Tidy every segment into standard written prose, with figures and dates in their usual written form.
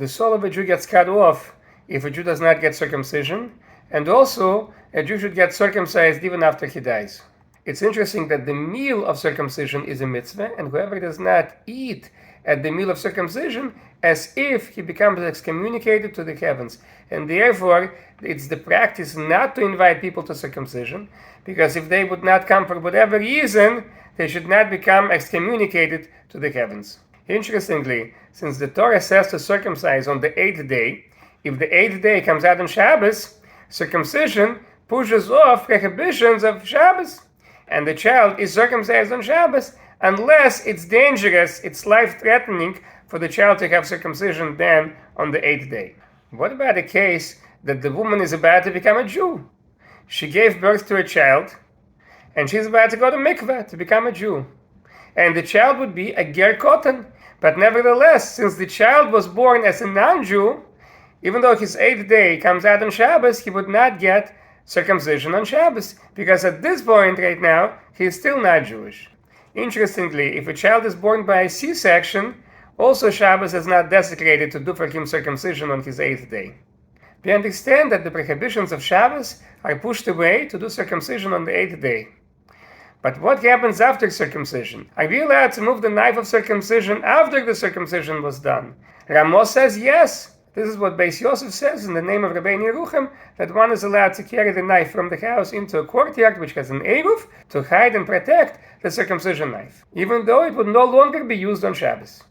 the soul of a Jew gets cut off if a Jew does not get circumcision, and also a Jew should get circumcised even after he dies. It's interesting that the meal of circumcision is a mitzvah, and whoever does not eat at the meal of circumcision, as if he becomes excommunicated to the heavens. And therefore, it's the practice not to invite people to circumcision, because if they would not come for whatever reason, they should not become excommunicated to the heavens. Interestingly, since the Torah says to circumcise on the 8th day, if the 8th day comes out on Shabbos, circumcision pushes off prohibitions of Shabbos, and the child is circumcised on Shabbos unless it's dangerous, it's life-threatening for the child to have circumcision then on the 8th day. What about a case that the woman is about to become a Jew? She gave birth to a child, and she's about to go to mikveh to become a Jew. And the child would be a ger kotan. But nevertheless, since the child was born as a non-Jew, even though his 8th day comes out on Shabbos, he would not get circumcision on Shabbos, because at this point right now, he is still not Jewish. Interestingly, if a child is born by a C-section, also Shabbos is not desecrated to do for him circumcision on his 8th day. We understand that the prohibitions of Shabbos are pushed away to do circumcision on the 8th day. But what happens after circumcision? Are we allowed to move the knife of circumcision after the circumcision was done? Ramos says yes. This is what Beis Yosef says in the name of Rabbeinu Yerucham, that one is allowed to carry the knife from the house into a courtyard which has an eruv to hide and protect the circumcision knife, even though it would no longer be used on Shabbos.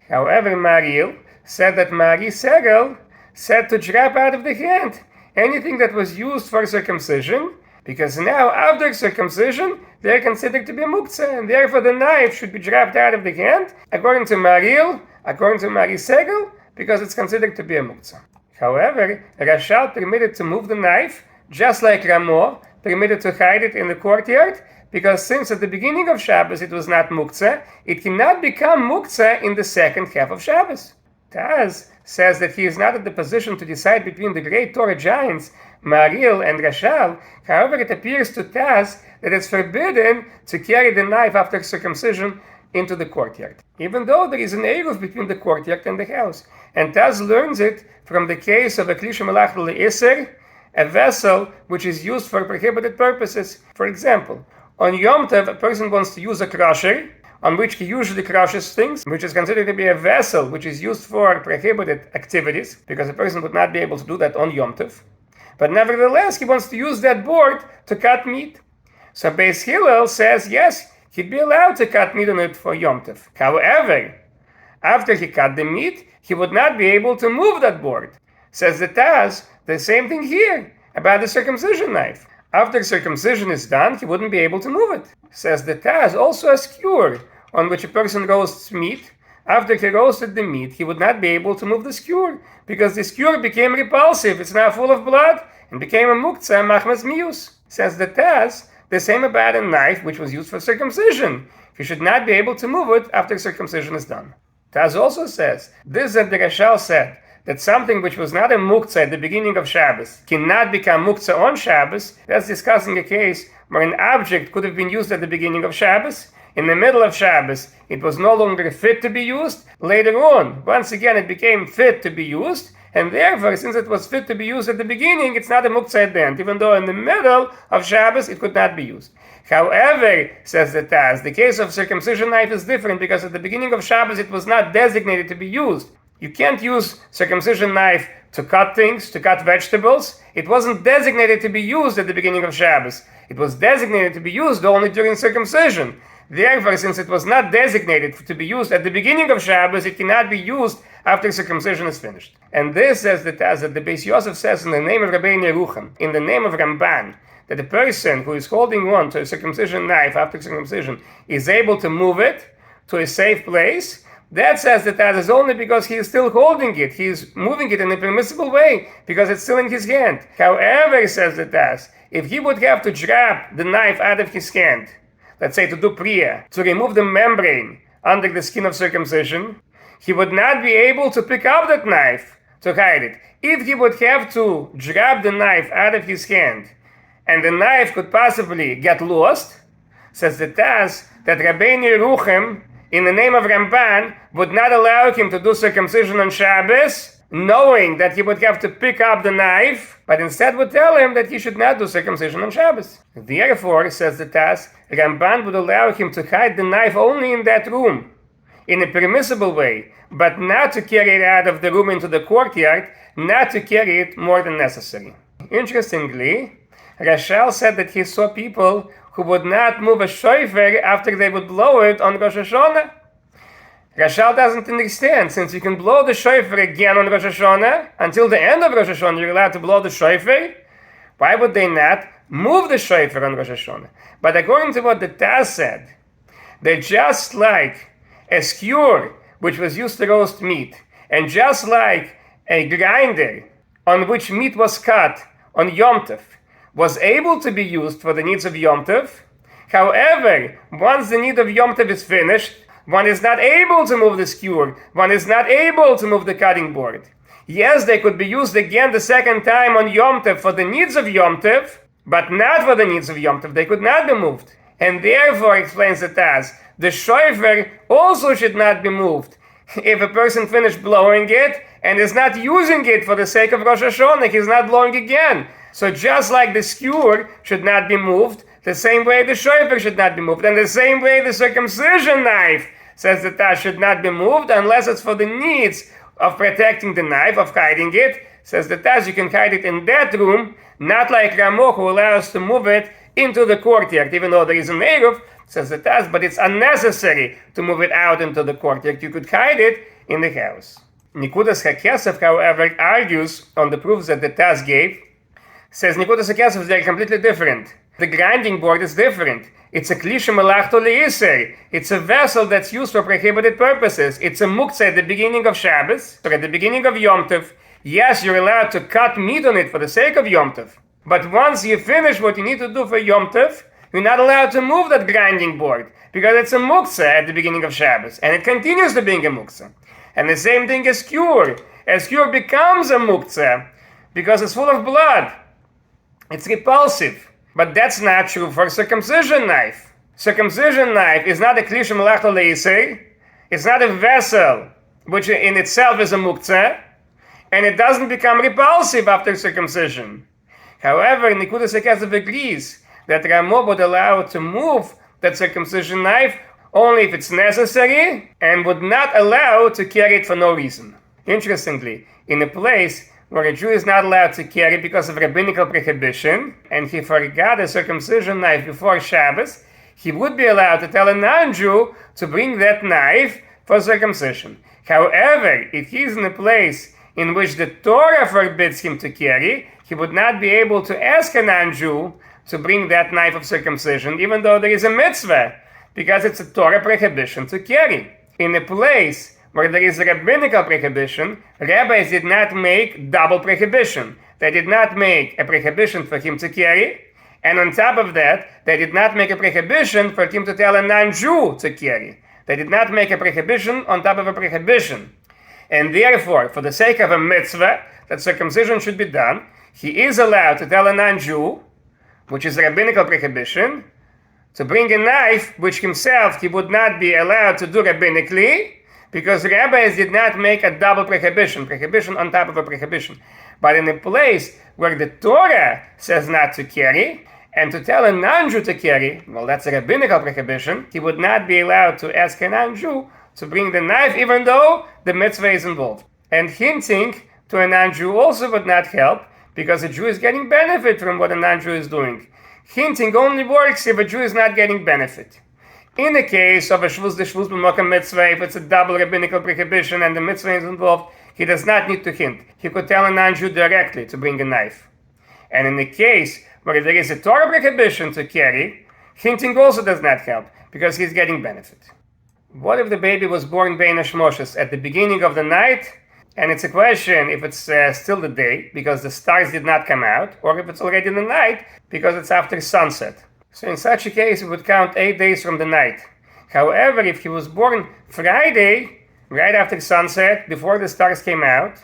However, Mariel said that Mari Segel said to drop out of the hand anything that was used for circumcision, because now after circumcision they are considered to be muktzah, and therefore the knife should be dropped out of the hand, according to Mariel, according to Mari Segel, because it's considered to be a muktzah. However, Rashal permitted to move the knife, just like Ramo permitted to hide it in the courtyard, because since at the beginning of Shabbos it was not muktzah, it cannot become muktzah in the second half of Shabbos. Taz says that he is not in the position to decide between the great Torah giants, Mariel and Rashal. However, it appears to Taz that it's forbidden to carry the knife after circumcision into the courtyard, even though there is an eruv between the courtyard and the house. And Taz learns it from the case of a kli shemelach le'iser, a vessel which is used for prohibited purposes. For example, on Yom Tov, a person wants to use a crusher, on which he usually crushes things, which is considered to be a vessel which is used for prohibited activities, because a person would not be able to do that on Yom Tov. But nevertheless, he wants to use that board to cut meat. So Beis Hillel says, yes, he'd be allowed to cut meat on it for Yom Tov. However, after he cut the meat, he would not be able to move that board. Says the Taz, the same thing here about the circumcision knife. After circumcision is done, he wouldn't be able to move it. Says the Taz, also a skewer on which a person roasts meat. After he roasted the meat, he would not be able to move the skewer, because the skewer became repulsive. It's now full of blood and became a muktzah machmas mius. Says the Taz, the same about a knife which was used for circumcision. He should not be able to move it after circumcision is done. Taz also says, this that the Rashal said, that something which was not a muktzah at the beginning of Shabbos cannot become muktzah on Shabbos. That's discussing a case where an object could have been used at the beginning of Shabbos. In the middle of Shabbos, it was no longer fit to be used. Later on, once again, it became fit to be used. And therefore, since it was fit to be used at the beginning, it's not a muktzah at the end, even though in the middle of Shabbos, it could not be used. However, says the Taz, the case of circumcision knife is different, because at the beginning of Shabbos, it was not designated to be used. You can't use circumcision knife to cut things, to cut vegetables. It wasn't designated to be used at the beginning of Shabbos. It was designated to be used only during circumcision. Therefore, since it was not designated to be used at the beginning of Shabbos, it cannot be used after circumcision is finished. And this, says the Taz, that the Beis Yosef says in the name of Rabbeinu Yerucham, in the name of Ramban, that the person who is holding on to a circumcision knife after circumcision is able to move it to a safe place. That says that that is only because he is still holding it. He is moving it in a permissible way because it's still in his hand. However, says the Taz, if he would have to drop the knife out of his hand, let's say to do priya, to remove the membrane under the skin of circumcision, he would not be able to pick up that knife to hide it. If he would have to drop the knife out of his hand, and the knife could possibly get lost, says the Taz, that Rabbeinu Yerucham, in the name of Ramban, would not allow him to do circumcision on Shabbos knowing that he would have to pick up the knife, but instead would tell him that he should not do circumcision on Shabbos. Therefore, says the Taz, Ramban would allow him to hide the knife only in that room, in a permissible way, but not to carry it out of the room into the courtyard, not to carry it more than necessary. Interestingly, Rashal said that he saw people who would not move a shofar after they would blow it on Rosh Hashanah. Rashal doesn't understand, since you can blow the shofar again on Rosh Hashanah, until the end of Rosh Hashanah you're allowed to blow the shofar, why would they not move the shofar on Rosh Hashanah? But according to what the Taz said, that just like a skewer, which was used to roast meat, and just like a grinder on which meat was cut on Yom Tov, was able to be used for the needs of Yom Tov, however, once the need of Yom Tov is finished, one is not able to move the skewer, one is not able to move the cutting board. Yes, they could be used again the second time on Yom Tov for the needs of Yom Tov, but not for the needs of Yom Tov. They could not be moved. And therefore, explains the Taz, the shofar also should not be moved. If a person finished blowing it and is not using it for the sake of Rosh Hashanah, he's not blowing again. So just like the skewer should not be moved, the same way the shofar should not be moved, and the same way the circumcision knife, says the Taz, should not be moved unless it's for the needs of protecting the knife, of hiding it. Says the Taz, you can hide it in that room, not like Ramo, who allows to move it into the courtyard, even though there is an Eruv, says the Taz, but it's unnecessary to move it out into the courtyard. You could hide it in the house. Nikudas HaKesef, however, argues on the proofs that the Taz gave, says Nikudas HaKesef, they're completely different. The grinding board is different. It's a kli shemelachto leiser. It's a vessel that's used for prohibited purposes. It's a muktzah at the beginning of Shabbos, or at the beginning of Yom Tov. Yes, you're allowed to cut meat on it for the sake of Yom Tov. But once you finish what you need to do for Yom Tov, you're not allowed to move that grinding board, because it's a muktzah at the beginning of Shabbos, and it continues to being a muktzah. And the same thing as skewer. A skewer becomes a muktzah because it's full of blood. It's repulsive. But that's not true for circumcision knife. Circumcision knife is not a kli shemelachto leiser. It's not a vessel which in itself is a muktzah, and it doesn't become repulsive after circumcision. However, Nikudas HaKesef agrees that Ramo would allow to move that circumcision knife only if it's necessary, and would not allow to carry it for no reason. Interestingly, in a place where a Jew is not allowed to carry because of rabbinical prohibition, and he forgot a circumcision knife before Shabbos, he would be allowed to tell a non-Jew to bring that knife for circumcision. However, if he is in a place in which the Torah forbids him to carry, he would not be able to ask a non-Jew to bring that knife of circumcision, even though there is a mitzvah, because it's a Torah prohibition to carry. In a place where there is a rabbinical prohibition, rabbis did not make double prohibition. They did not make a prohibition for him to carry, and on top of that, they did not make a prohibition for him to tell a non-Jew to carry. They did not make a prohibition on top of a prohibition. And therefore, for the sake of a mitzvah, that circumcision should be done, he is allowed to tell a non-Jew, which is a rabbinical prohibition, to bring a knife which himself he would not be allowed to do rabbinically, because rabbis did not make a double prohibition on top of a prohibition. But in a place where the Torah says not to carry, and to tell a non-Jew to carry, well, that's a rabbinical prohibition, he would not be allowed to ask a non-Jew to bring the knife, even though the mitzvah is involved. And hinting to a non-Jew also would not help, because a Jew is getting benefit from what a non-Jew is doing. Hinting only works if a Jew is not getting benefit. In the case of a shvus d'shvus b'mokam mitzvah, if it's a double rabbinical prohibition and the mitzvah is involved, he does not need to hint. He could tell a non-Jew directly to bring a knife. And in the case where there is a Torah prohibition to carry, hinting also does not help, because he's getting benefit. What if the baby was born bein hashmoshes at the beginning of the night, and it's a question if it's still the day, because the stars did not come out, or if it's already the night, because it's after sunset. So in such a case, it would count 8 days from the night. However, if he was born Friday, right after sunset, before the stars came out,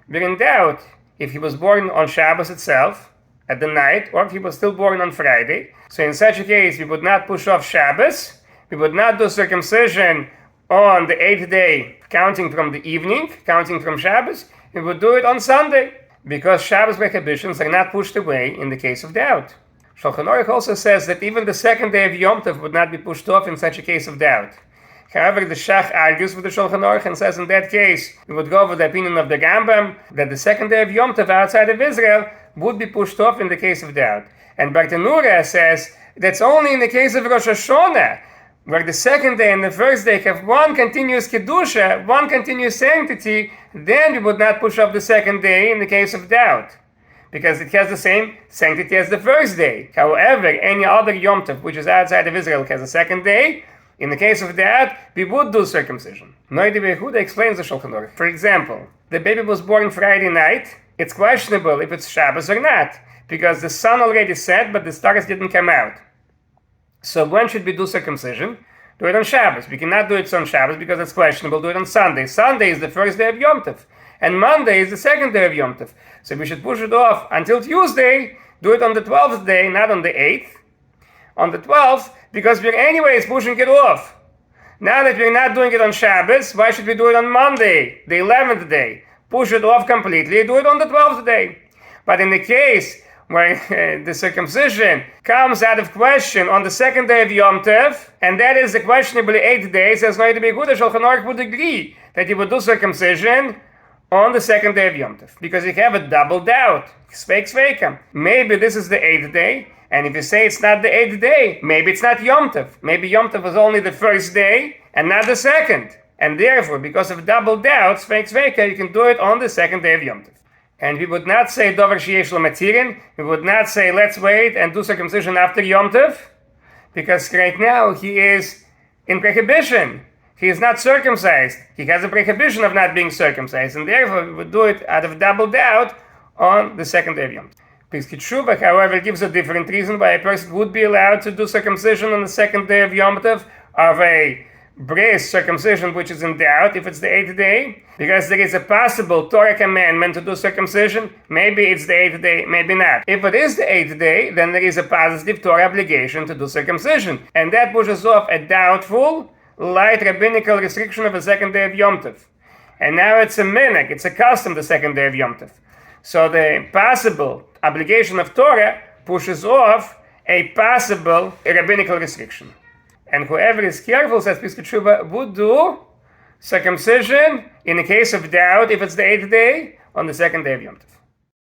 we're in doubt if he was born on Shabbos itself, at the night, or if he was still born on Friday. So in such a case, we would not push off Shabbos, we would not do circumcision on the 8th day, counting from the evening, counting from Shabbos, we would do it on Sunday, because Shabbos prohibitions are not pushed away in the case of doubt. Shulchan Aruch also says that even the second day of Yom Tov would not be pushed off in such a case of doubt. However, the Shach argues with the Shulchan Aruch and says in that case, we would go with the opinion of the Rambam that the second day of Yom Tov outside of Israel would be pushed off in the case of doubt. And Bartanura says that's only in the case of Rosh Hashanah, where the second day and the first day have one continuous Kedusha, one continuous sanctity, then we would not push off the second day in the case of doubt, because it has the same sanctity as the first day. However, any other Yom Tov which is outside of Israel has a second day. In the case of that, we would do circumcision. Noidi Behuda explains the Shulchan Aruch. For example, the baby was born Friday night. It's questionable if it's Shabbos or not, because the sun already set, but the stars didn't come out. So when should we do circumcision? Do it on Shabbos. We cannot do it on Shabbos because it's questionable. Do it on Sunday. Sunday is the first day of Yom Tov, and Monday is the second day of Yom Tov. So we should push it off until Tuesday. Do it on the 12th day, not on the 8th. On the 12th, because we're anyways pushing it off. Now that we're not doing it on Shabbos, why should we do it on Monday, the 11th day? Push it off completely, do it on the 12th day. But in the case where the circumcision comes out of question on the second day of Yom Tov, and that is the questionably 8 days, as Noidi Behuda Shulchan Aruch would agree that he would do circumcision on the second day of Yom Tov, because you have a double doubt. Sveikam. Maybe this is the 8th day, and if you say it's not the 8th day, maybe it's not Yom Tov. Maybe Yom Tov was only the first day and not the second. And therefore, because of double doubt, Sveika, you can do it on the second day of Yom Tov. And we would not say Dover Sheyesh Lo Matirin. We would not say let's wait and do circumcision after Yom Tov, because right now he is in prohibition. He is not circumcised. He has a prohibition of not being circumcised, and therefore we would do it out of double doubt on the second day of Yom Tov. Piskei Teshuva, however, gives a different reason why a person would be allowed to do circumcision on the second day of Yom Tov of a Bris circumcision which is in doubt if it's the 8th day, because there is a possible Torah commandment to do circumcision. Maybe it's the 8th day, maybe not. If it is the 8th day, then there is a positive Torah obligation to do circumcision, and that pushes off a doubtful, light rabbinical restriction of the second day of Yom Tov. And now it's a minhag, it's a custom, the second day of Yom Tov. So the possible obligation of Torah pushes off a possible rabbinical restriction. And whoever is careful, says Piskei Teshuva, would do circumcision in the case of doubt if it's the 8th day on the second day of Yom Tov.